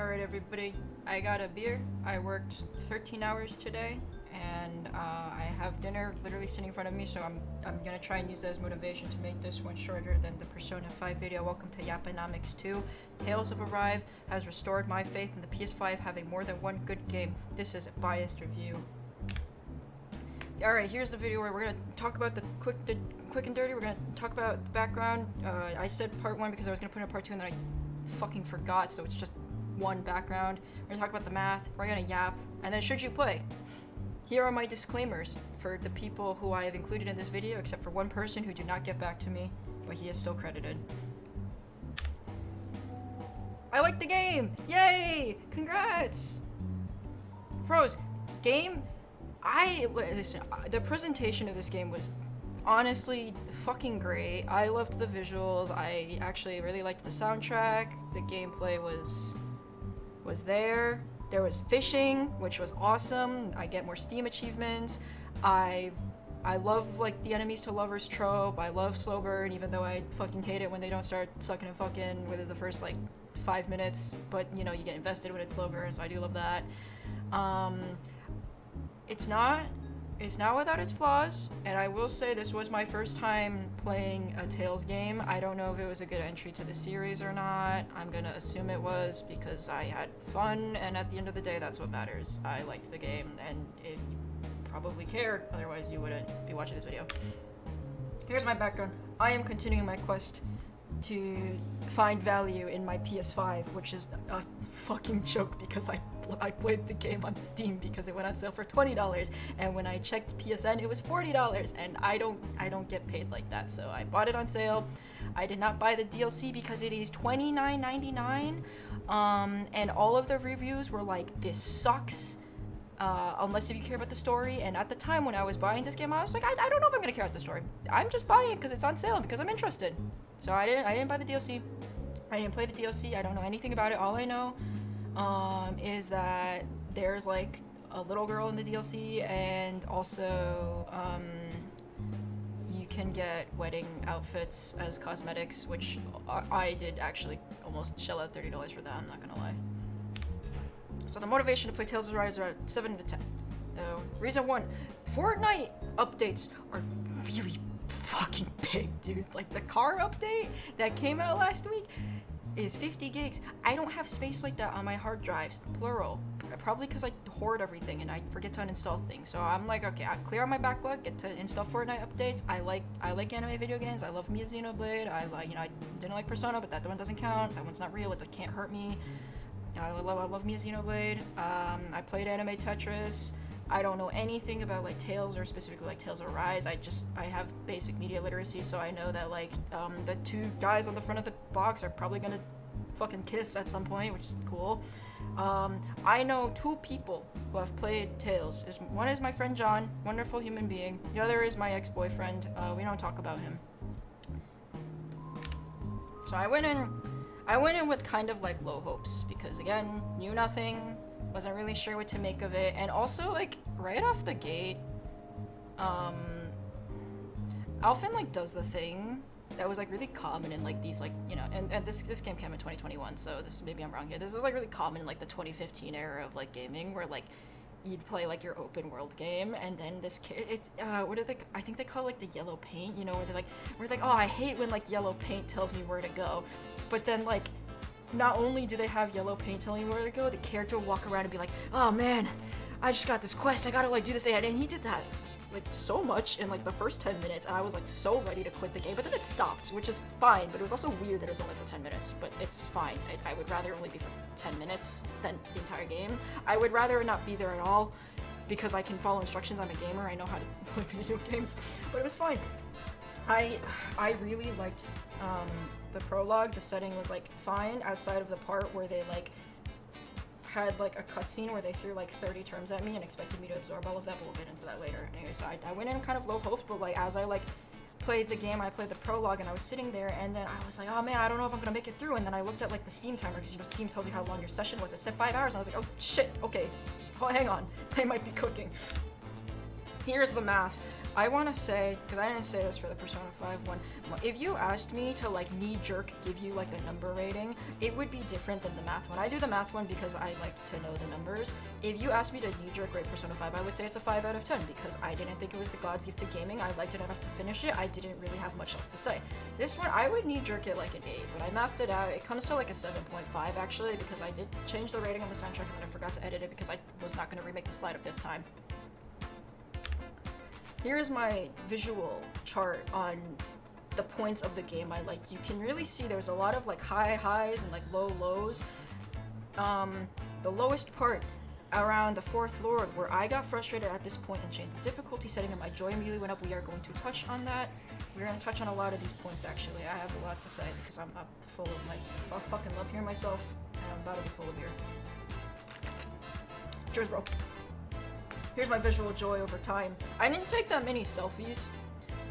Alright everybody, I got a beer. I worked 13 hours today, and I have dinner literally sitting in front of me, so I'm gonna try and use that as motivation to make this one shorter than the Persona 5 video. Welcome to Yapanomics 2. Tales have arrived, has restored my faith in the PS5 having more than one good game. This is a biased review. Alright, here's the video where we're gonna talk about the quick and dirty. We're gonna talk about the background. I said part 1 because I was gonna put in part 2 and then I fucking forgot, so it's just one background. We're gonna talk about the math, we're gonna yap, and then should you play? Here are my disclaimers for the people who I have included in this video, except for one person who did not get back to me, but he is still credited. I like the game! Yay! Congrats! Pros, game, listen, the presentation of this game was honestly fucking great. I loved the visuals, I actually really liked the soundtrack, the gameplay was there. There was fishing, which was awesome. I get more Steam achievements. I love like the enemies to lovers trope. I love slow burn, even though I fucking hate it when they don't start sucking and fucking within the first like 5 minutes, but you know, you get invested when it's slow burn, so I do love that. It's not without its flaws, and I will say this was my first time playing a Tales game. I don't know if it was a good entry to the series or not. I'm gonna assume it was because I had fun, and at the end of the day, that's what matters. I liked the game, and it probably cared, otherwise you wouldn't be watching this video. Here's my background. I am continuing my quest to find value in my PS5, which is a fucking joke because I played the game on Steam because it went on sale for $20, and when I checked PSN it was $40, and I don't get paid like that, so I bought it on sale. I did not buy the DLC because it is $29.99, and all of the reviews were like, this sucks, unless if you care about the story. And at the time when I was buying this game, I was like, I don't know if I'm gonna care about the story. I'm just buying it because it's on sale and because I'm interested. So I didn't buy the DLC. I didn't play the DLC. I don't know anything about it. All I know is that there's like a little girl in the DLC, and also you can get wedding outfits as cosmetics, which I did actually almost shell out $30 for that, I'm not gonna lie. So the motivation to play Tales of Arise are at 7 to 10. Reason 1, Fortnite updates are really fucking big, dude. Like the car update that came out last week is 50 gigs. I don't have space like that on my hard drives, plural. Probably because I hoard everything and I forget to uninstall things. So I'm like, okay, I clear out my backlog, get to install Fortnite updates. I like anime video games. I love me a Xenoblade. I didn't like Persona, but that one doesn't count. That one's not real. It can't hurt me. I love me a Xenoblade. I played anime Tetris. I don't know anything about like Tales, or specifically like Tales of Arise. I have basic media literacy, so I know that like the two guys on the front of the box are probably gonna fucking kiss at some point, which is cool. I know 2 people who have played Tales. One is my friend John, wonderful human being. The other is my ex-boyfriend. We don't talk about him. So I went in with kind of like low hopes because again, knew nothing. Wasn't really sure what to make of it, and also like right off the gate, Alphen like does the thing that was like really common in like these like, you know, and this game came in 2021, so this, maybe I'm wrong here. This is like really common in like the 2015 era of like gaming, where like you'd play like your open world game, and then this kid, what did they, I think they call it like the yellow paint, you know, where they're like, oh, I hate when like yellow paint tells me where to go, but then like, not only do they have yellow paint telling you where to go, the character will walk around and be like, oh man, I just got this quest, I gotta like do this, and he did that like so much in like the first 10 minutes, and I was like so ready to quit the game, but then it stopped, which is fine, but it was also weird that it was only for 10 minutes, but it's fine. I would rather only be for 10 minutes than the entire game. I would rather not be there at all, because I can follow instructions, I'm a gamer, I know how to play video games, but it was fine. I really liked the prologue. The setting was like fine, outside of the part where they like had like a cutscene where they threw like 30 terms at me and expected me to absorb all of that, but we'll get into that later. Anyway, so I went in kind of low hopes, but like as I like played the game, I played the prologue, and I was sitting there, and then I was like, oh man, I don't know if I'm gonna make it through, and then I looked at like the Steam timer, because you know Steam tells you how long your session was. It said 5 hours, and I was like, oh shit, okay, oh, hang on, they might be cooking. Here's the math. I want to say, because I didn't say this for the Persona 5 one, if you asked me to like knee-jerk give you like a number rating, it would be different than the math one. I do the math one because I like to know the numbers. If you asked me to knee-jerk rate Persona 5, I would say it's a 5 out of 10 because I didn't think it was the God's gift to gaming. I liked it enough to finish it. I didn't really have much else to say. This one, I would knee-jerk it like an 8, but I mathed it out. It comes to like a 7.5 actually because I did change the rating on the soundtrack and then I forgot to edit it because I was not going to remake the slide a 5th time. Here's my visual chart on the points of the game I liked. You can really see there's a lot of like high highs and like low lows. The lowest part around the 4th Lord where I got frustrated at this point and changed the difficulty setting and my joy immediately went up. We are going to touch on that. We're going to touch on a lot of these points actually. I have a lot to say because I'm up full of my I fucking love hearing myself and I'm about to be full of beer. Cheers, bro. Here's my visual joy over time. I didn't take that many selfies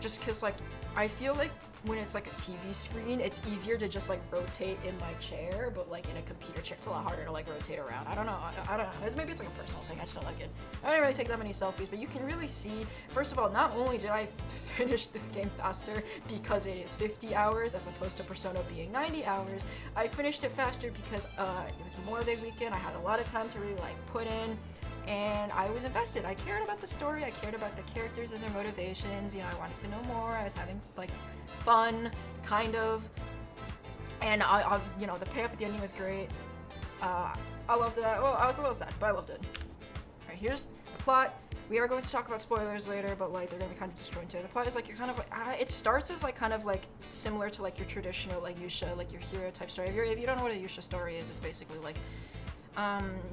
just because like I feel like when it's like a TV screen it's easier to just like rotate in my chair, but like in a computer chair it's a lot harder to like rotate around. I don't know. Maybe it's like a personal thing. I just don't like it. I didn't really take that many selfies, but you can really see, first of all, not only did I finish this game faster because it is 50 hours as opposed to Persona being 90 hours, I finished it faster because it was Memorial Day weekend. I had a lot of time to really like put in. And I was invested. I cared about the story. I cared about the characters and their motivations. You know, I wanted to know more. I was having like fun, kind of. And I you know, the payoff at the ending was great. I loved it. Well, I was a little sad, but I loved it. Alright, here's the plot. We are going to talk about spoilers later, but like they're gonna be kind of disjointed. The plot is like you're kind of like it starts as like kind of like similar to like your traditional like Yusha, like your hero type story. If you don't know what a Yusha story is, it's basically like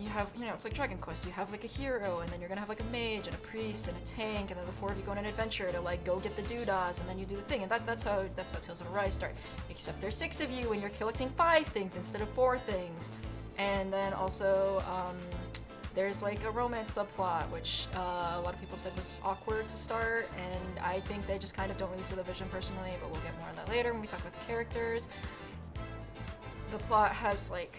you have, you know, it's like Dragon Quest. You have like a hero, and then you're gonna have like a mage and a priest and a tank, and then the 4 of you go on an adventure to like go get the doodahs, and then you do the thing, and that's how Tales of Arise start. Except there's 6 of you, and you're collecting 5 things instead of 4 things, and then also there's like a romance subplot, which a lot of people said was awkward to start, and I think they just kind of don't really see the vision personally, but we'll get more on that later when we talk about the characters. The plot has like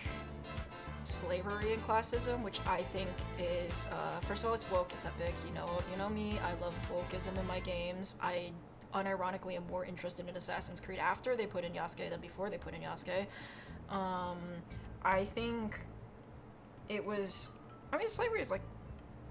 slavery and classism, which I think is first of all, it's woke, it's epic. You know me, I love wokeism in my games. I unironically am more interested in Assassin's Creed after they put in Yasuke than before they put in Yasuke. I think it was, I mean, slavery is like,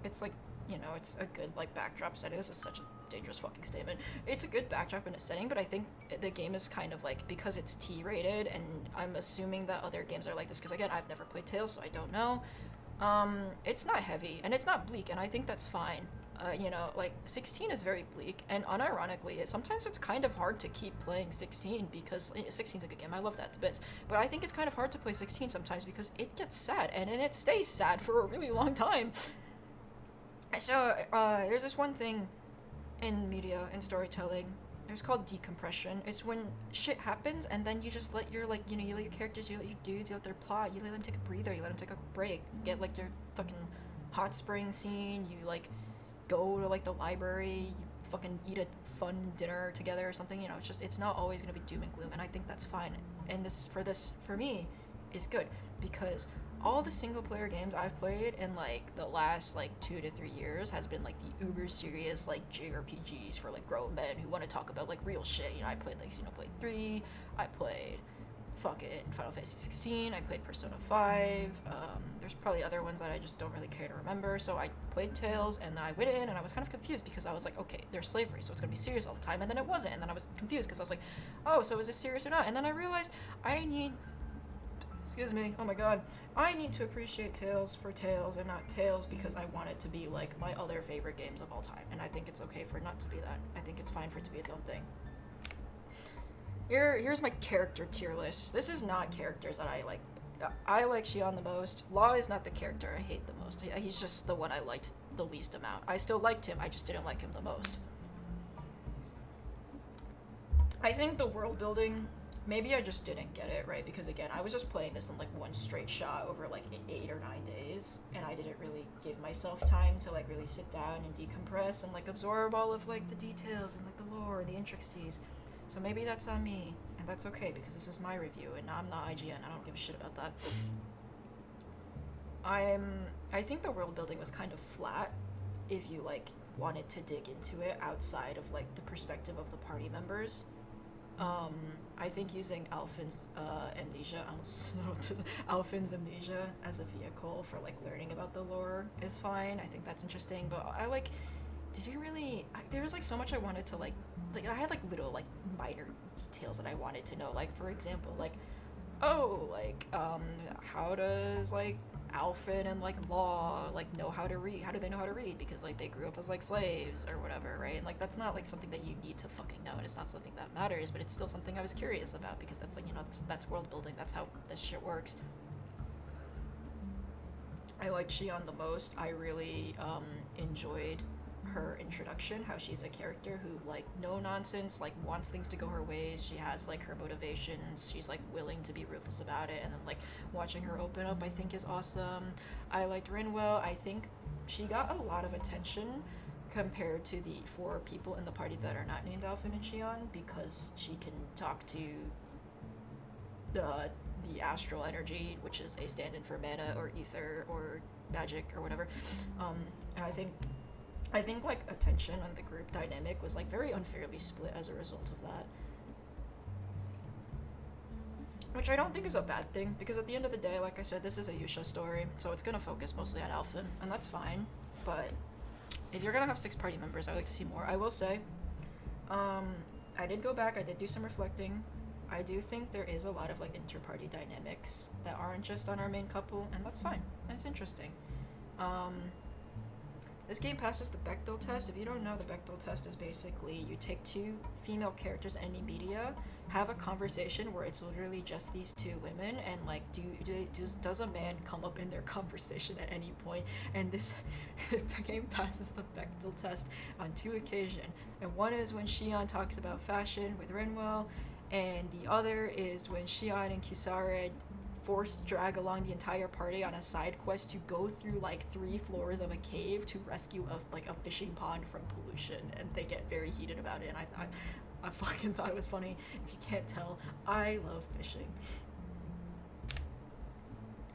it's like, you know, it's a good like backdrop setting. This is such a dangerous fucking statement. It's a good backdrop in a setting, but I think the game is kind of like, because it's T-rated, and I'm assuming that other games are like this, because again, I've never played Tales, so I don't know. It's not heavy, and it's not bleak, and I think that's fine. You know, like, 16 is very bleak, and unironically, sometimes it's kind of hard to keep playing 16, because 16's a good game, I love that to bits, but I think it's kind of hard to play 16 sometimes, because it gets sad, and then it stays sad for a really long time. So, there's this one thing in media and storytelling. It's called decompression. It's when shit happens and then you just let your, like, you know, you let your characters, you let your dudes, you let their plot, you let them take a breather, you let them take a break, get like your fucking hot spring scene, you like go to like the library, you fucking eat a fun dinner together or something, you know. It's just, it's not always gonna be doom and gloom, and I think that's fine. And this for me is good, because all the single player games I've played in like the last like 2 to 3 years has been like the uber serious like JRPGs for like grown men who want to talk about like real shit. You know, I played like Xenoblade 3, I played fucking Final Fantasy 16, I played Persona 5, there's probably other ones that I just don't really care to remember. So I played Tales, and then I went in and I was kind of confused because I was like, okay, there's slavery, so it's gonna be serious all the time, and then it wasn't, and then I was confused because I was like, oh, so is this serious or not? And then I realized excuse me, oh my god, I need to appreciate Tales for Tales and not Tales because I want it to be like my other favorite games of all time, and I think it's okay for it not to be that. I think it's fine for it to be its own thing. Here's my character tier list. This is not characters that I like. I like Shion the most. Law is not the character I hate the most. He's just the one I liked the least amount. I still liked him, I just didn't like him the most. I think the world building, maybe I just didn't get it, right? Because again, I was just playing this in like one straight shot over like 8 or 9 days, and I didn't really give myself time to like really sit down and decompress and like absorb all of like the details and like the lore and the intricacies. So maybe that's on me, and that's okay because this is my review and I'm not IGN. I don't give a shit about that. I think the world building was kind of flat if you like wanted to dig into it outside of like the perspective of the party members. I think using Alphin's amnesia as a vehicle for like learning about the lore is fine. I think that's interesting, but I like did you really there was like so much I wanted to like I had like little like minor details that I wanted to know, like for example like how does like Alphen and like Law like know how to read, how do they know how to read, because like they grew up as like slaves or whatever, right? And like that's not like something that you need to fucking know, and it's not something that matters, but it's still something I was curious about because that's like, you know, that's world building, that's how this shit works. I liked Shion the most. I really enjoyed her introduction, how she's a character who like no nonsense, like wants things to go her ways. She has like her motivations, she's like willing to be ruthless about it, and then like watching her open up I think is awesome. I liked Rinwell. I think she got a lot of attention compared to the four people in the party that are not named Alphen and Shion, because she can talk to the astral energy, which is a stand-in for mana or ether or magic or whatever. And I think like attention on the group dynamic was like very unfairly split as a result of that. Which I don't think is a bad thing, because at the end of the day, like I said, this is a Yusha story, so it's gonna focus mostly on Alphen, and that's fine. But if you're gonna have 6 party members, I'd like to see more. I will say, I did go back, I did do some reflecting. I do think there is a lot of like inter-party dynamics that aren't just on our main couple, and that's fine. It's interesting. This game passes the Bechdel test. If you don't know, the Bechdel test is basically you take 2 female characters in any media, have a conversation where it's literally just these 2 women, and like does a man come up in their conversation at any point? And this the game passes the Bechdel test on 2 occasions. And one is when Shion talks about fashion with Rinwell, and the other is when Shion and Kisare forced drag along the entire party on a side quest to go through like 3 floors of a cave to rescue a fishing pond from pollution, and they get very heated about it, and I fucking thought it was funny. If you can't tell, I love fishing.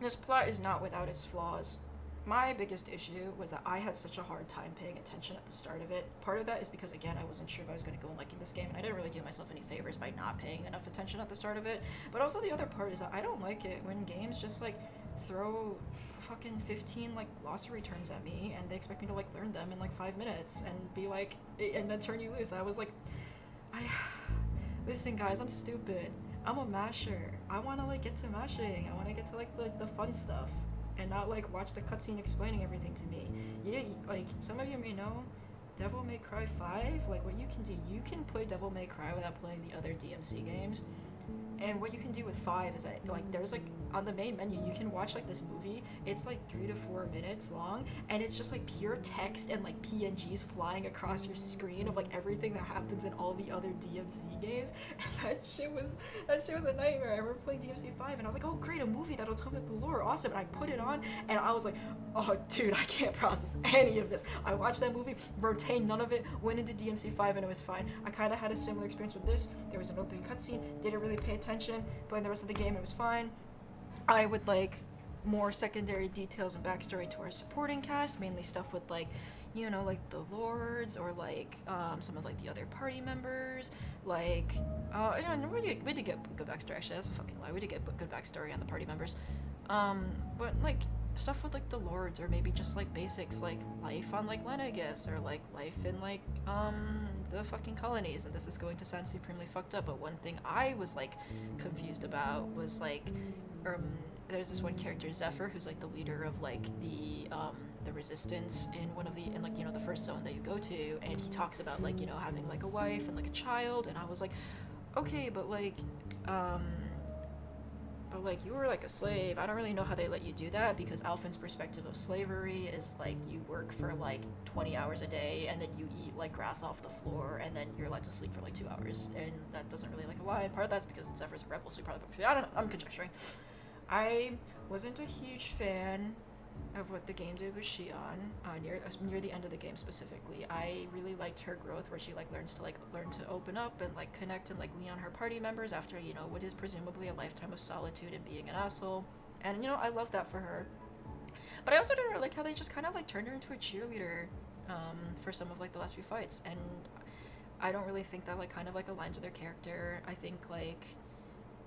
This plot is not without its flaws. My biggest issue was that I had such a hard time paying attention at the start of it. Part of that is because, again, I wasn't sure if I was going to go and liking this game, and I didn't really do myself any favors by not paying enough attention at the start of it. But also the other part is that I don't like it when games just, like, throw fucking 15, like, glossary terms at me, and they expect me to, like, learn them in, like, 5 minutes, and be like, and then turn you loose. I was like, listen, guys, I'm stupid. I'm a masher. I want to, like, get to mashing. I want to get to, like, the fun stuff, and not like watch the cutscene explaining everything to me. Yeah, like some of you may know, Devil May Cry 5, like what you can do, you can play Devil May Cry without playing the other DMC games. And what you can do with 5 is that, like, there's, like, on the main menu, you can watch, like, this movie. It's, like, 3 to 4 minutes long, and it's just, like, pure text and, like, PNGs flying across your screen of, like, everything that happens in all the other DMC games. And that shit was a nightmare. I remember playing DMC 5, and I was like, oh, great, a movie that'll tell me the lore, awesome. And I put it on, and I was like, oh, dude, I can't process any of this. I watched that movie, retained none of it, went into DMC 5, and it was fine. I kind of had a similar experience with this. There was an opening cutscene, didn't really pay attention. Playing the rest of the game, it was fine. I would like more secondary details and backstory to our supporting cast, mainly stuff with like, you know, like the lords or like some of like the other party members. Like, yeah, we did get good backstory. Actually, that's a fucking lie. We did get good backstory on the party members. But like stuff with like the lords, or maybe just like basics like life on like Lenegus, or like life in like the fucking colonies. And this is going to sound supremely fucked up, but one thing I was like confused about was like there's this one character, Zephyr, who's like the leader of like the resistance in one of the, in like, you know, the first zone that you go to, and he talks about like, you know, having like a wife and like a child, and I was like, okay, but like you were like a slave. I don't really know how they let you do that, because Alphen's perspective of slavery is like you work for like 20 hours a day, and then you eat like grass off the floor, and then you're allowed to sleep for like 2 hours, and that doesn't really like align. Part of that's because Zephyr's a rebel, so he probably, I don't know, I'm conjecturing. I wasn't a huge fan of what the game did with Shion near the end of the game specifically. I really liked her growth, where she like learn to open up and like connect and like lean on her party members after, you know, what is presumably a lifetime of solitude and being an asshole. And, you know, I love that for her. But I also didn't really like how they just kind of like turned her into a cheerleader. for some of like the last few fights, and I don't really think that like kind of like aligns with her character. I think like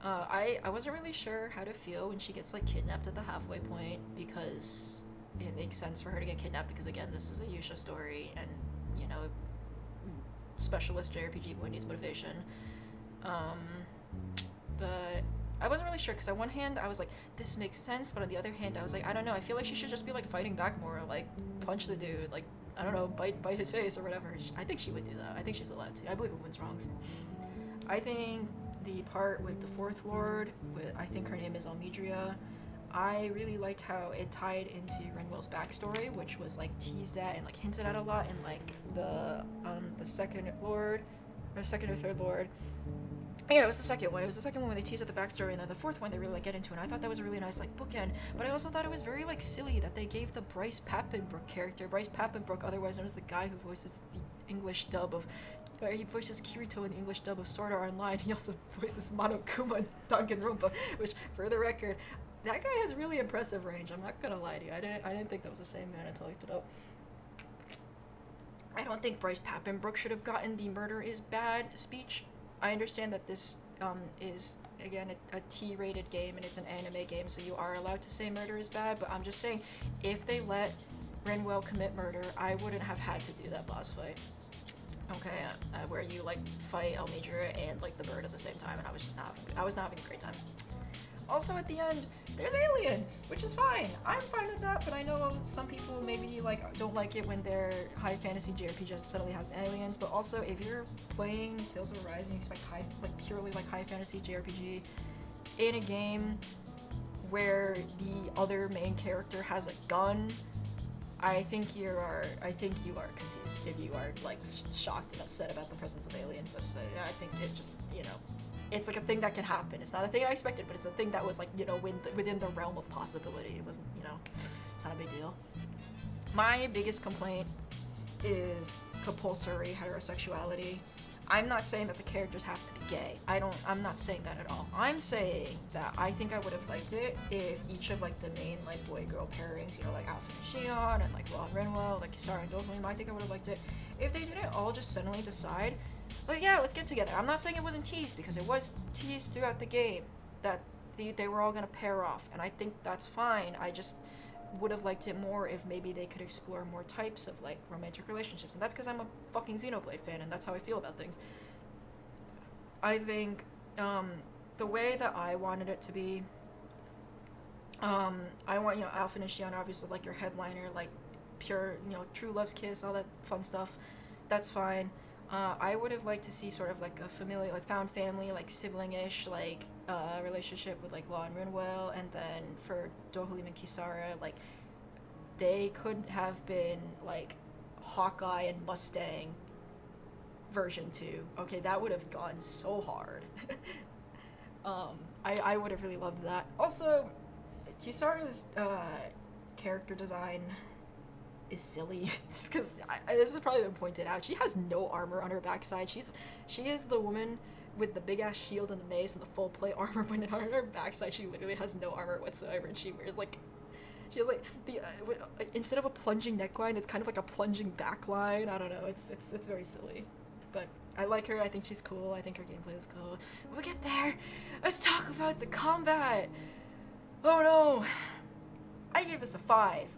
I wasn't really sure how to feel when she gets like kidnapped at the halfway point, because it makes sense for her to get kidnapped because again this is a Yusha story, and you know, specialist JRPG boy needs motivation. Um, but I wasn't really sure because on one hand I was like this makes sense, but on the other hand I was like I don't know, I feel like she should just be like fighting back more, like punch the dude, like I don't know, bite his face or whatever. I think she would do that. I think she's allowed to. I believe in women's wrongs. I think the part with the Fourth Lord, with I think her name is Almidria, I really liked how it tied into Renwell's backstory, which was like teased at and like hinted at a lot in like the second Lord, or second or third Lord. Yeah, it was the second one. It was the second one when they teased at the backstory, and then the fourth one they really like get into, and I thought that was a really nice like bookend. But I also thought it was very like silly that they gave the Bryce Papenbrook character, Bryce Papenbrook, otherwise known as the guy who voices the English dub of, or he voices Kirito in the English dub of Sword Art Online. He also voices Monokuma in Danganronpa, which, for the record, that guy has really impressive range. I'm not gonna lie to you. I didn't think that was the same man until I looked it up. I don't think Bryce Papenbrook should have gotten the murder is bad speech. I understand that this is, again, a T-rated game and it's an anime game, so you are allowed to say murder is bad, but I'm just saying, if they let Renwell commit murder, I wouldn't have had to do that boss fight. Okay, where you, like, fight Elmidra and, like, the bird at the same time, and I was not having a great time. Also, at the end, there's aliens, which is fine. I'm fine with that, but I know some people maybe like don't like it when their high fantasy JRPG suddenly has aliens. But also, if you're playing Tales of Arise and you expect purely high fantasy JRPG in a game where the other main character has a gun, I think you are confused if you are like shocked and upset about the presence of aliens. I think it just, you know, it's like a thing that can happen. It's not a thing I expected, but it's a thing that was like, you know, within the realm of possibility. It wasn't, you know, it's not a big deal. My biggest complaint is compulsory heterosexuality. I'm not saying that the characters have to be gay. I'm not saying that at all. I'm saying that I think I would have liked it if each of like the main like boy-girl pairings, you know, like Alpha and Shion and like Ron Renwell, like Kisara and Doglim, I think I would have liked it if they didn't all just suddenly decide, but yeah, let's get together. I'm not saying it wasn't teased, because it was teased throughout the game that they were all gonna pair off, and I think that's fine. I just would have liked it more if maybe they could explore more types of like romantic relationships, and that's because I'm a fucking Xenoblade fan, and that's how I feel about things. I think the way that I wanted it to be, I want, you know, Alpha and Shion obviously like your headliner, like pure, you know, true love's kiss, all that fun stuff. That's fine. I would have liked to see sort of like a familiar, like found family, like sibling-ish, like relationship with like Law and Rinwell, and then for Dohalim and Kisara, like they could have been like Hawkeye and Mustang version 2. Okay, that would have gone so hard. I would have really loved that. Also, Kisara's character design is silly, just because this has probably been pointed out. She has no armor on her backside. She is the woman with the big ass shield and the mace and the full plate armor, but on her backside she literally has no armor whatsoever, and she wears like, she has like the instead of a plunging neckline, it's kind of like a plunging backline. I don't know. It's very silly, but I like her. I think she's cool. I think her gameplay is cool. We'll get there. Let's talk about the combat. Oh no, I gave this a 5.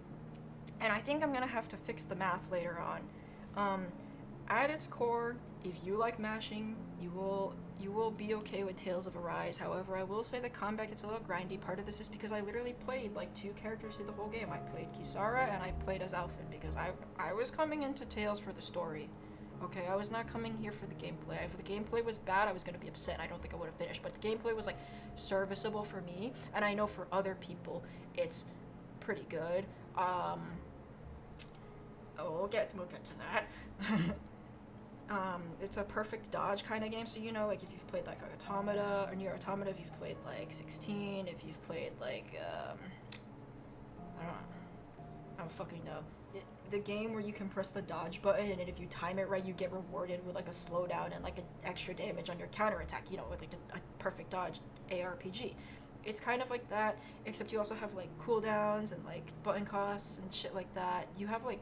And I think I'm gonna have to fix the math later on. At its core, if you like mashing, you will be okay with Tales of Arise. However, I will say the combat gets a little grindy. Part of this is because I literally played like 2 characters through the whole game. I played Kisara and I played as Alphen, because I was coming into Tales for the story. Okay, I was not coming here for the gameplay. If the gameplay was bad, I was gonna be upset. I don't think I would have finished. But the gameplay was like serviceable for me, and I know for other people it's pretty good. We'll get to that. It's a perfect dodge kind of game, so you know, like if you've played like Automata or Nier Automata, if you've played like 16, if you've played like I don't fucking know. The game where you can press the dodge button, and if you time it right, you get rewarded with like a slowdown and like an extra damage on your counterattack, you know, with like a perfect dodge ARPG. It's kind of like that, except you also have like cooldowns and like button costs and shit like that. You have like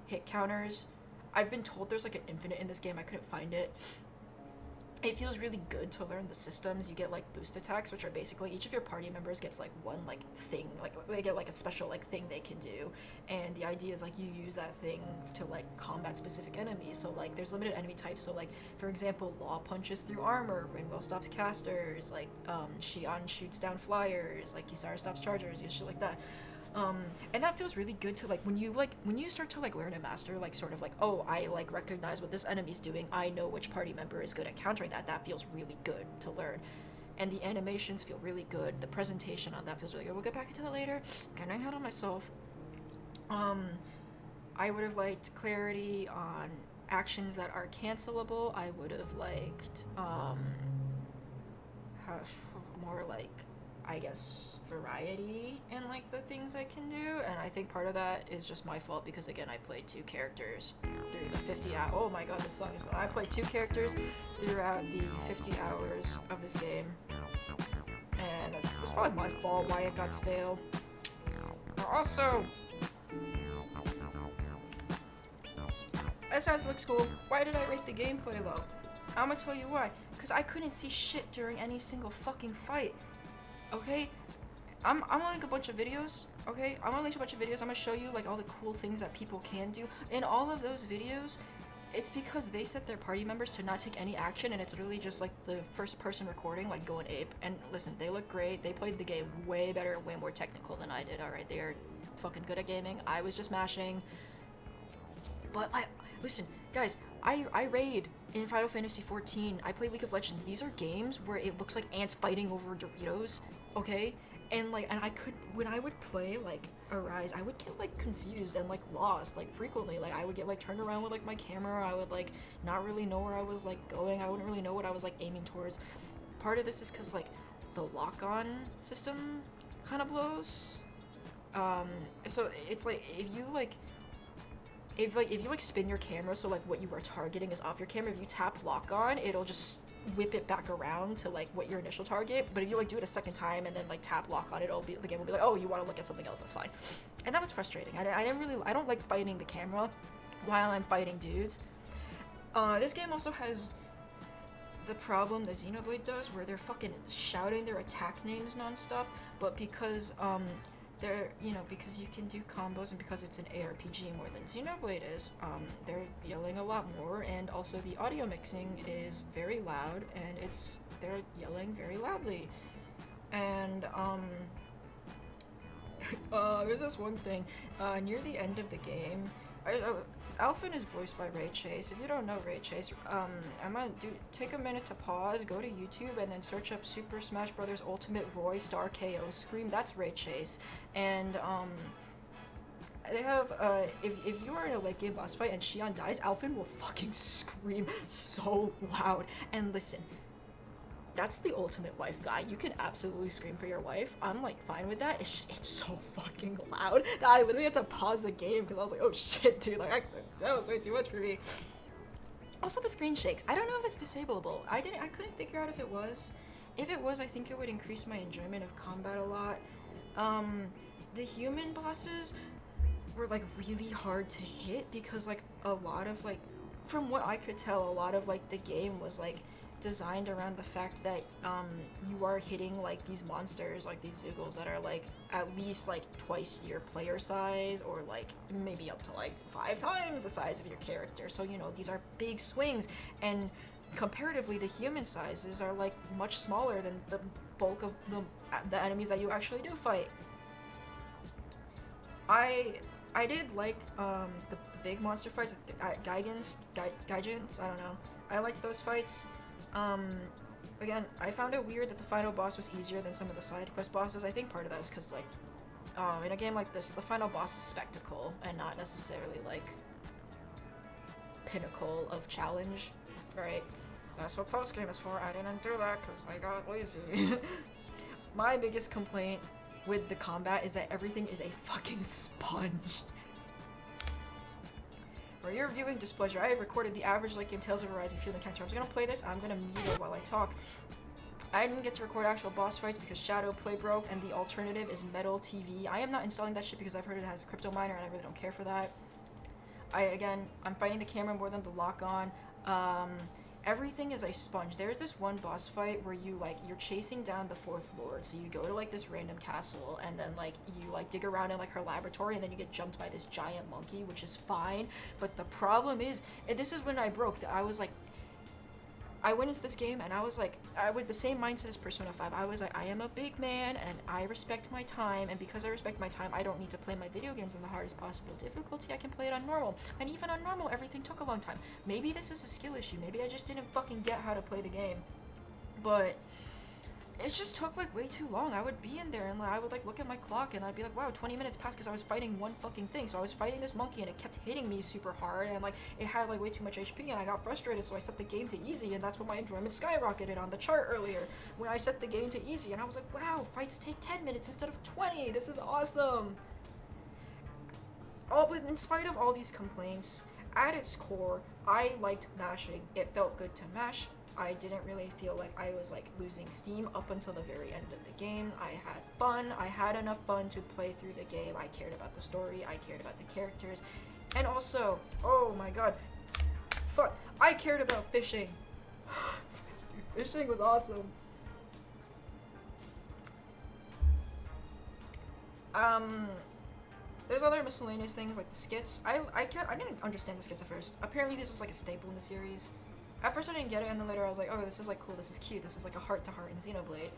hit counters. I've been told there's like an infinite in this game. I couldn't find it. It feels really good to learn the systems. You get like boost attacks, which are basically each of your party members gets like one like thing, like they get like a special like thing they can do, and the idea is like you use that thing to like combat specific enemies. So like there's limited enemy types. So like for example, Law punches through armor, Rinwell stops casters, like Shion shoots down flyers, like Kisara stops chargers, shit like that. And that feels really good to like when you start to like learn and master like sort of like, oh, I like recognize what this enemy's doing, I know which party member is good at countering that feels really good to learn. And the animations feel really good, the presentation on that feels really good. We'll get back into that later. Can I handle myself? I would have liked clarity on actions that are cancelable. I would have liked more like, I guess, variety in like the things I can do, and I think part of that is just my fault because again I played 2 characters through the 50 hours. Oh my god, this song is. I played 2 characters throughout the 50 hours of this game, and it's probably my fault why it got stale. Also, SS looks cool. Why did I rate the gameplay low? I'm gonna tell you why. Because I couldn't see shit during any single fucking fight. Okay, I'm gonna link a bunch of videos. Okay, I'm gonna link a bunch of videos. I'm gonna show you like all the cool things that people can do. In all of those videos, it's because they set their party members to not take any action, and it's really just like the first person recording, like going ape. And listen, they look great. They played the game way better, way more technical than I did. All right, they are fucking good at gaming. I was just mashing. But like, listen, guys, I raid in Final Fantasy XIV. I play League of Legends. These are games where it looks like ants fighting over Doritos, okay? And like, and I could, when I would play like Arise, I would get like confused and like lost like frequently. Like I would get like turned around with like my camera. I would like not really know where I was like going. I wouldn't really know what I was like aiming towards. Part of this is because like the lock-on system kind of blows. So it's like if you spin your camera so like what you are targeting is off your camera, if you tap lock on, it'll just whip it back around to like what your initial target. But if you like do it a second time and then like tap lock on it, the game will be like, oh, you want to look at something else, that's fine. And that was frustrating. I don't like fighting the camera while I'm fighting dudes. This game also has the problem that Xenoblade does, where they're fucking shouting their attack names nonstop, but because because you can do combos and because it's an ARPG more than Xenoblade is, they're yelling a lot more, and also the audio mixing is very loud, and they're yelling very loudly. And there's this one thing near the end of the game. Alphen is voiced by Ray Chase. If you don't know Ray Chase, I'm gonna take a minute to pause, go to YouTube, and then search up Super Smash Bros. Ultimate Roy Star KO Scream. That's Ray Chase. And they have if you are in a late game boss fight and Shion dies, Alphen will fucking scream so loud. And listen, that's the ultimate wife guy. You can absolutely scream for your wife. I'm like fine with that. It's so fucking loud that I literally had to pause the game because I was like, oh shit, dude, like that was way too much for me. Also, the screen shakes. I don't know if it's disableable. I couldn't figure out if it was. If it was, I think it would increase my enjoyment of combat a lot. The human bosses were like really hard to hit because like a lot of like, from what I could tell, a lot of like the game was like designed around the fact that you are hitting like these monsters, like these Zoogles that are like at least like twice your player size, or like maybe up to like 5 times the size of your character. So these are big swings, and comparatively the human sizes are like much smaller than the bulk of the enemies that you actually do fight. I did like the big monster fights, Gaijins, I don't know. I liked those fights. Again, I found it weird that the final boss was easier than some of the side quest bosses. I think part of that is because, like, in a game like this, the final boss is spectacle and not necessarily, like, pinnacle of challenge, right? That's what post-game is for. I didn't do that because I got lazy. My biggest complaint with the combat is that everything is a fucking sponge. For your viewing displeasure, I have recorded the average late game Tales of Arise field encounter. I'm just gonna play this. I'm gonna mute it while I talk. I didn't get to record actual boss fights because Shadow Play broke, and the alternative is Metal TV. I am not installing that shit because I've heard it has a crypto miner, and I really don't care for that. I'm fighting the camera more than the lock on. Um, Everything is a sponge. There's this one boss fight where you're chasing down the fourth lord. So you go to like this random castle and then like you like dig around in like her laboratory and then you get jumped by this giant monkey, which is fine. But the problem is, and this is when I broke. That I was like, I went into this game and I was like, I with the same mindset as Persona 5. I was like, I am a big man and I respect my time, and because I respect my time, I don't need to play my video games on the hardest possible difficulty. I can play it on normal. And even on normal, everything took a long time. Maybe this is a skill issue. Maybe I just didn't fucking get how to play the game. But it just took like way too long. I would be in there and like, I would like look at my clock and I'd be like, wow, 20 minutes passed because I was fighting one fucking thing. So I was fighting this monkey and it kept hitting me super hard and like it had like way too much HP and I got frustrated, so I set the game to easy, and that's when my enjoyment skyrocketed on the chart earlier when I set the game to easy, and I was like, wow, fights take 10 minutes instead of 20. This is awesome. In spite of all these complaints, at its core, I liked mashing. It felt good to mash. I didn't really feel like I was like losing steam up until the very end of the game. I had fun. I had enough fun to play through the game. I cared about the story. I cared about the characters. And also, oh my god, fuck, I cared about fishing. Dude, fishing was awesome. There's other miscellaneous things like the skits. I didn't understand the skits at first. Apparently this is like a staple in the series. At first I didn't get it, and then later I was like, oh, this is like cool, this is cute, this is like a heart-to-heart in Xenoblade.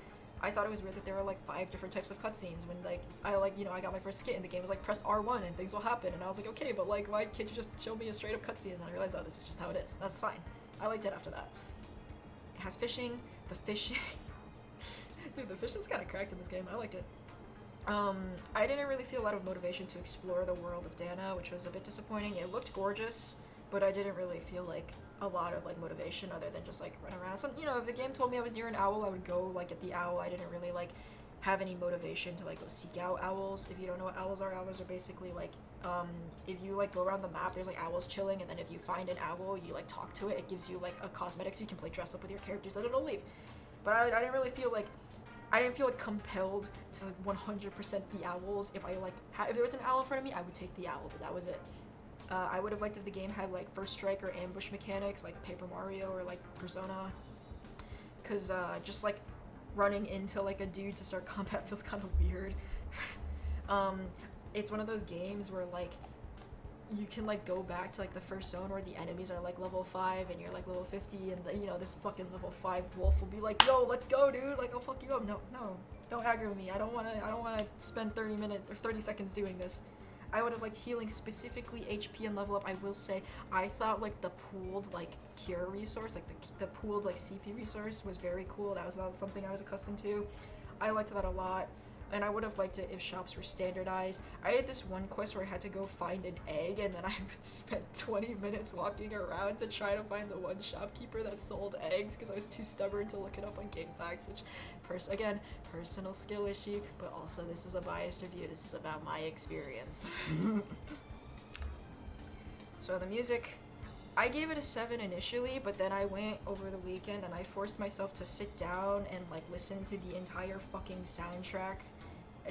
I thought it was weird that there were like 5 different types of cutscenes when like, I got my first skit in the game, it was like press R1 and things will happen, and I was like, okay, but like, why can't you just show me a straight up cutscene? And then I realized, oh, this is just how it is. That's fine. I liked it after that. It has fishing, the fishing... Dude, the fishing's kinda cracked in this game, I liked it. I didn't really feel a lot of motivation to explore the world of Dana, which was a bit disappointing. It looked gorgeous, but I didn't really feel like a lot of like motivation other than just like run around. If the game told me I was near an owl, I would go like get the owl. I didn't really like have any motivation to like go seek out owls. If you don't know what owls are basically like if you like go around the map, there's like owls chilling, and then if you find an owl, you like talk to it. It gives you like a cosmetic so you can play dress up with your characters, then it'll leave. But I didn't really feel like compelled to like 100% the owls. If if there was an owl in front of me, I would take the owl, but that was it. I would have liked if the game had like first strike or ambush mechanics like Paper Mario or like Persona, because just like running into like a dude to start combat feels kind of weird. It's one of those games where like you can like go back to like the first zone where the enemies are like level 5 and you're like level 50, and this fucking level 5 wolf will be like, yo, let's go, dude, like I'll fuck you up. No, don't aggro me. I don't wanna spend 30 minutes or 30 seconds doing this. I would have liked healing, specifically HP and level up. I will say, I thought like the pooled like cure resource, like the pooled like CP resource was very cool. That was not something I was accustomed to. I liked that a lot, and I would have liked it if shops were standardized. I had this one quest where I had to go find an egg, and then I spent 20 minutes walking around to try to find the one shopkeeper that sold eggs because I was too stubborn to look it up on GameFAQs, which, again, personal skill issue, but also this is a biased review. This is about my experience. So the music, I gave it a 7 initially, but then I went over the weekend and I forced myself to sit down and like listen to the entire fucking soundtrack.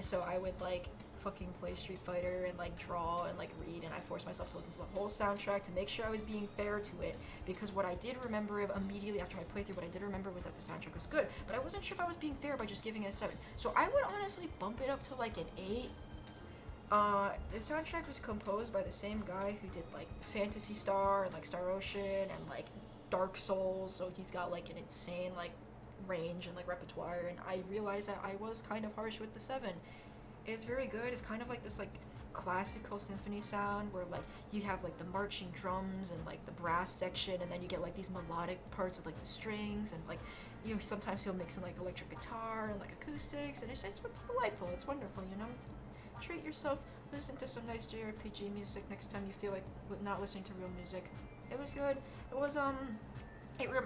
So I would like fucking play Street Fighter and like draw and like read, and I forced myself to listen to the whole soundtrack to make sure I was being fair to it, because what I did remember immediately after my playthrough, what I did remember was that the soundtrack was good, but I wasn't sure if I was being fair by just giving it a 7. So I would honestly bump it up to like an 8. The soundtrack was composed by the same guy who did like Phantasy Star and like Star Ocean and like Dark Souls, so he's got like an insane like range and like repertoire, and I realized that I was kind of harsh with the 7. It's very good. It's kind of like this like classical symphony sound where like you have like the marching drums and like the brass section, and then you get like these melodic parts with like the strings, and like sometimes he'll mix in like electric guitar and like acoustics, and it's delightful. It's wonderful, Treat yourself, listen to some nice JRPG music next time you feel like not listening to real music. It was good. It was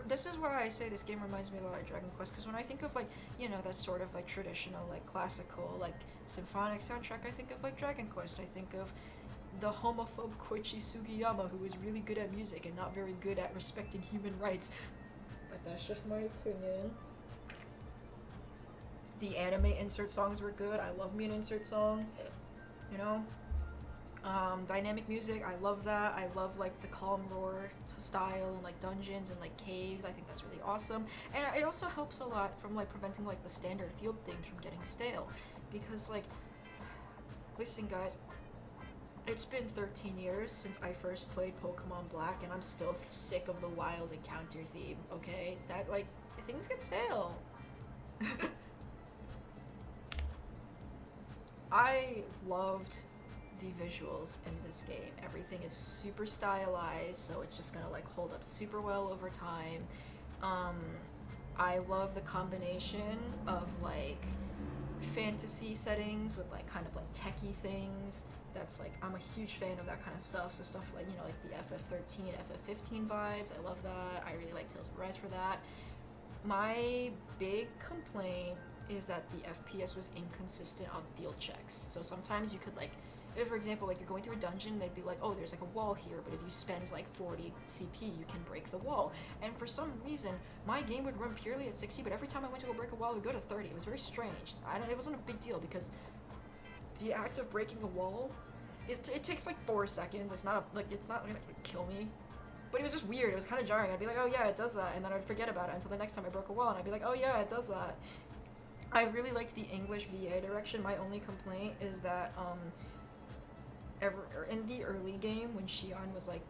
this is why I say this game reminds me a lot of Dragon Quest, because when I think of like that sort of like traditional like classical like symphonic soundtrack, I think of like Dragon Quest. I think of the homophobe Koichi Sugiyama, who was really good at music and not very good at respecting human rights. But that's just my opinion. The anime insert songs were good. I love me an insert song. Dynamic music, I love that. I love like the calm roar style and like dungeons and like caves. I think that's really awesome. And it also helps a lot from like preventing like the standard field themes from getting stale. Because like, listen guys, it's been 13 years since I first played Pokemon Black and I'm still sick of the wild encounter theme, okay? That like, things get stale. I loved the visuals in this game. Everything is super stylized, so it's just gonna like hold up super well over time. I love the combination of like fantasy settings with like kind of like techie things. That's like, I'm a huge fan of that kind of stuff. So stuff like, you know, like the FF13, FF15 vibes. I love that. I really like Tales of Arise for that. My big complaint is that the FPS was inconsistent on field checks. So sometimes you could like, if for example like you're going through a dungeon, they'd be like, oh, there's like a wall here, but if you spend like 40 CP you can break the wall. And for some reason my game would run purely at 60, but every time I went to go break a wall it would go to 30. It was very strange. It wasn't a big deal because the act of breaking a wall it takes like 4 seconds. It's not gonna like, kill me. But it was just weird. It was kind of jarring. I'd be like, oh yeah, it does that, and then I'd forget about it until the next time I broke a wall, and I'd be like, oh yeah, it does that. I really liked the English VA direction. My only complaint is that in the early game when Shion was like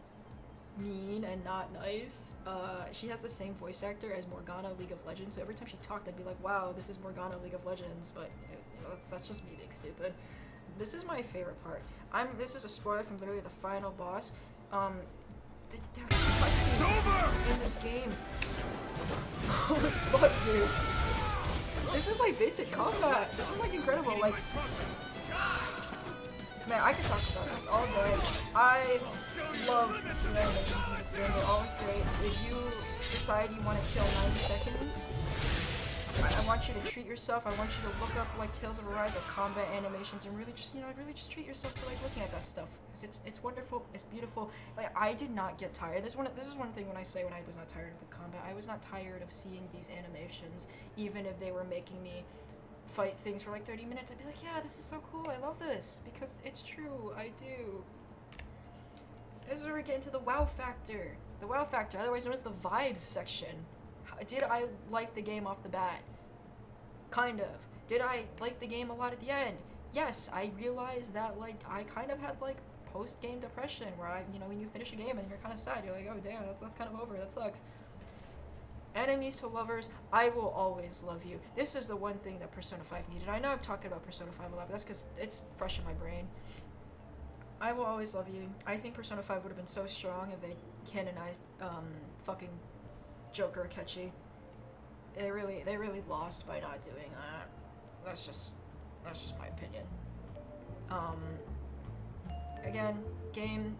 mean and not nice, she has the same voice actor as Morgana League of Legends, so every time she talked I'd be like, wow, this is Morgana League of Legends, but you know, that's just me being stupid. This is my favorite part. This is a spoiler from literally the final boss. There are cutscenes in this game. Oh fuck, dude. This is like basic combat. This is like incredible. Like, man, I could talk about this all day. I love the animations in this game. They're all great. If you decide you want to kill 90 seconds, I want you to treat yourself. I want you to look up like Tales of Arise, like combat animations, and really just, you know, really just treat yourself to like looking at that stuff. Cause it's wonderful. It's beautiful. Like, I did not get tired. This is one thing when I say when I was not tired of the combat. I was not tired of seeing these animations, even if they were making me fight things for like 30 minutes. I'd be like, yeah, this is so cool. I love this because it's true. I do. This is where we get into the wow factor. The wow factor, otherwise known as the vibes section. Did I like the game off the bat? Kind of. Did I like the game a lot at the end? Yes, I realized that like I kind of had like post-game depression where you know, when you finish a game and you're kind of sad, you're like, oh damn, that's kind of over, that sucks. Enemies to lovers, I will always love you. This is the one thing that Persona 5 needed. I know I'm talking about Persona 5 a lot, but that's because it's fresh in my brain. I will always love you. I think Persona 5 would have been so strong if they canonized fucking Joker Akechi. They really lost by not doing that. That's just my opinion. Again, game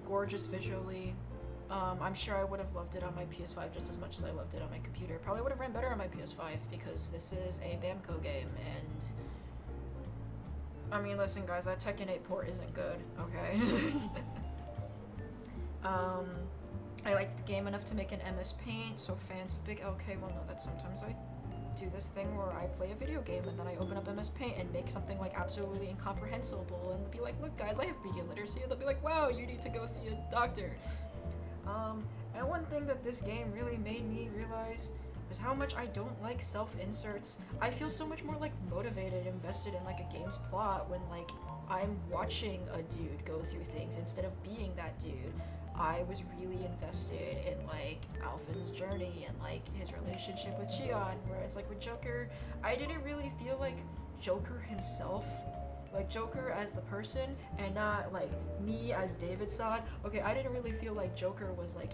gorgeous visually. I'm sure I would have loved it on my PS5 just as much as I loved it on my computer. Probably would have ran better on my PS5 because this is a Bamco game, and I mean, listen guys, that Tekken 8 port isn't good, okay? I liked the game enough to make an MS Paint, so fans of Big LK will know that sometimes I do this thing where I play a video game and then I open up MS Paint and make something like absolutely incomprehensible and be like, look guys, I have media literacy, and they'll be like, wow, you need to go see a doctor. And one thing that this game really made me realize was how much I don't like self-inserts. I feel so much more like motivated, invested in like a game's plot when like I'm watching a dude go through things instead of being that dude. I was really invested in like Alphen's journey and like his relationship with Shion, whereas like with Joker, I didn't really feel like Joker himself, like Joker as the person and not like me as David-san. Okay, I didn't really feel like Joker was like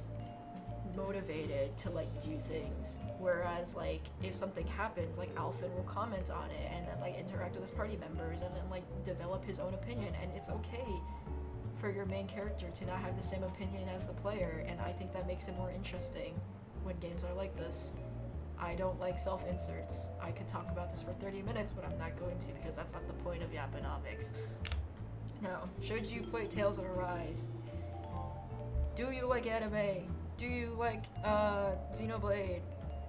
motivated to like do things, whereas like if something happens, like Alphen will comment on it and then like interact with his party members and then like develop his own opinion, and it's okay for your main character to not have the same opinion as the player, and I think that makes it more interesting when games are like this. I don't like self-inserts. I could talk about this for 30 minutes, but I'm not going to because that's not the point of yapanomics. Now, should you play Tales of Arise? Do you like anime? Do you like Xenoblade?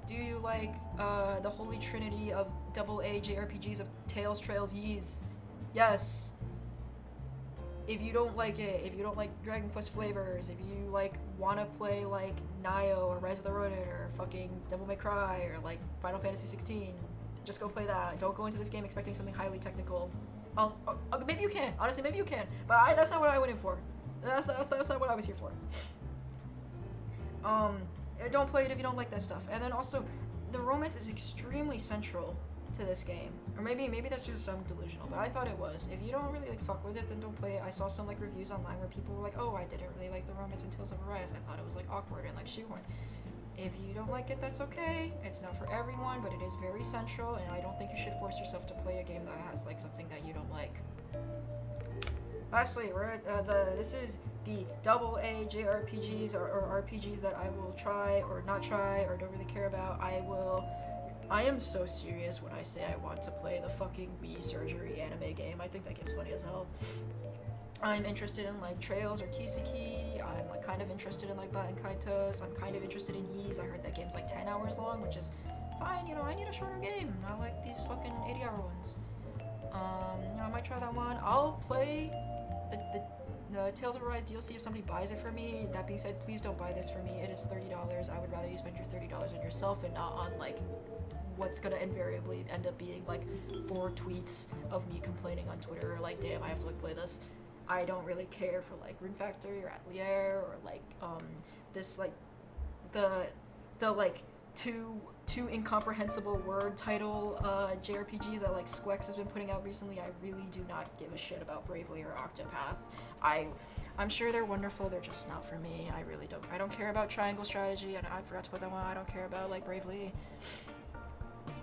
Do you like the holy trinity of AA JRPGs of Tales, Trails, Ys? Yes. if you don't like it, if you don't like Dragon Quest flavors, if you like want to play like Nioh or Rise of the Ronin or fucking Devil May Cry or like Final Fantasy 16, just go play that. Don't go into this game expecting something highly technical. Maybe you can. Honestly, maybe you can. But that's not what I went in for. That's not what I was here for. Don't play it if you don't like that stuff. And then also, the romance is extremely central to this game. Or maybe that's just some delusional, but I thought it was. If you don't really like fuck with it, then don't play it. I saw some like reviews online where people were like, "Oh, I didn't really like the romance in Tales of Arise. I thought it was like awkward and like shoehorned." If you don't like it, that's okay. It's not for everyone, but it is very central, and I don't think you should force yourself to play a game that has like something that you don't like. Lastly, we're at this is the AA JRPGs or RPGs that I will try or not try or don't really care about. I am so serious when I say I want to play the fucking Wii Surgery anime game. I think that game's funny as hell. I'm interested in like Trails or Kiseki. I'm like kind of interested in like Baten Kaitos. I'm kind of interested in Ys. I heard that game's like 10 hours long, which is fine. You know, I need a shorter game. I like these fucking 80-hour ones. You know, I might try that one. I'll play the Tales of Arise DLC if somebody buys it for me. That being said, please don't buy this for me. It is $30. I would rather you spend your $30 on yourself and not on like what's gonna invariably end up being like 4 tweets of me complaining on Twitter like, damn, I have to like play this. I don't really care for like Rune Factory or Atelier or like this like the like two incomprehensible word title JRPGs that like Squex has been putting out recently. I really do not give a shit about Bravely or Octopath. I'm sure they're wonderful, they're just not for me. I really don't. I don't care about Triangle Strategy, and I forgot to put that one. I don't care about like Bravely.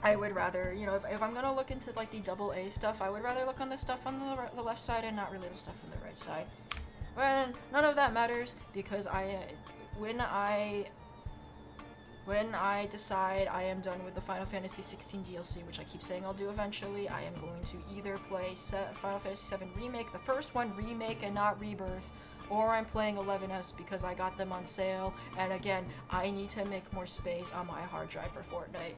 I would rather, you know, if I'm gonna look into like the AA stuff, I would rather look on the stuff on the left side and not really the stuff on the right side. But none of that matters because when I decide I am done with the Final Fantasy 16 DLC, which I keep saying I'll do eventually, I am going to either play Final Fantasy 7 Remake, the first one, Remake and not Rebirth, or I'm playing 11S because I got them on sale, and again, I need to make more space on my hard drive for Fortnite.